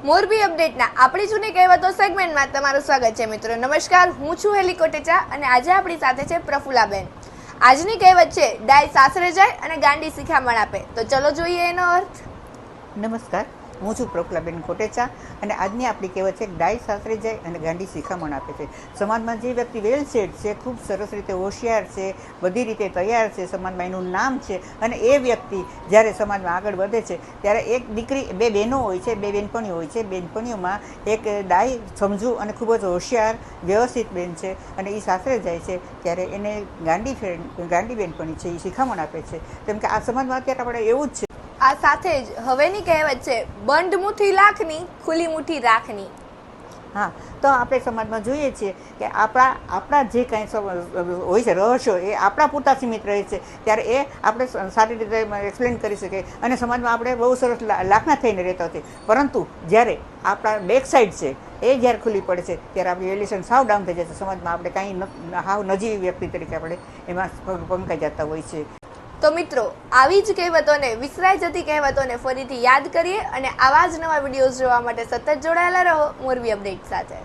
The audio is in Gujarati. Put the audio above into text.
મોરબી અપડેટના આપણી જૂની કહેવતો સેગમેન્ટમાં તમારું સ્વાગત છે મિત્રો। નમસ્કાર, હું છું હેલી કોટેચા અને આજે આપણી સાથે છે પ્રફુલાબેન। આજની કહેવત છે ડાય સાસરે જાય અને ગાંડી શિખામણ આપે। તો ચલો જોઈએ એનો અર્થ। નમસ્કાર, હું છું પ્રફુલાબેન કોટેચા અને આજની આપણી કહેવત છે ડાય સાસરે જાય અને ગાંડી શિખામણ આપે છે। સમાજમાં જે વ્યક્તિ વેલ સેટ છે, ખૂબ સરસ રીતે હોશિયાર છે, બધી રીતે તૈયાર છે, સમાજમાં એનું નામ છે અને એ વ્યક્તિ જ્યારે સમાજમાં આગળ વધે છે ત્યારે એક દીકરી, બે બહેનો હોય છે, બે બેનપણીઓ હોય છે। બેનપણીઓમાં એક ડાય, સમજુ અને ખૂબ જ હોશિયાર વ્યવસ્થિત બેન છે અને એ સાસરે જાય છે ત્યારે એને ગાંડી બેનપણી છે એ શિખામણ આપે છે। કેમ કે આ સમાજમાં અત્યારે આપણે એવું જ છે। આ સાથે જ હવેની કહેવત છે બંધ મુઠ્ઠી લાખની, ખુલ્લી મુઠ્ઠી રાખની। હા, તો આપણે સમાજમાં જોઈએ છીએ કે આપણા જે કાંઈ હોય છે રહસ્યો એ આપણા પૂરતા સીમિત રહે છે ત્યારે એ આપણે સારી રીતે એક્સપ્લેન કરી શકીએ અને સમાજમાં આપણે બહુ સરસ લાખના થઈને રહેતા હોઈએ। પરંતુ જ્યારે આપણા બેક સાઈડ છે એ જ્યારે ખુલ્લી પડે છે ત્યારે આપણી વેલ્યુએશન સાવ ડાઉન થઈ જાય છે। સમાજમાં આપણે કાંઈ હાવ નજીવી વ્યક્તિ તરીકે આપણે એમાં પંકાઈ જતા હોય છે। તો મિત્રો, આવી જ કહેવતોને, વિસરાઈ જતી કહેવતોને ફરીથી યાદ કરીએ અને આવા જ નવા વિડીયોઝ જોવા માટે સતત જોડાયેલા રહો મોરબી અપડેટ સાથે।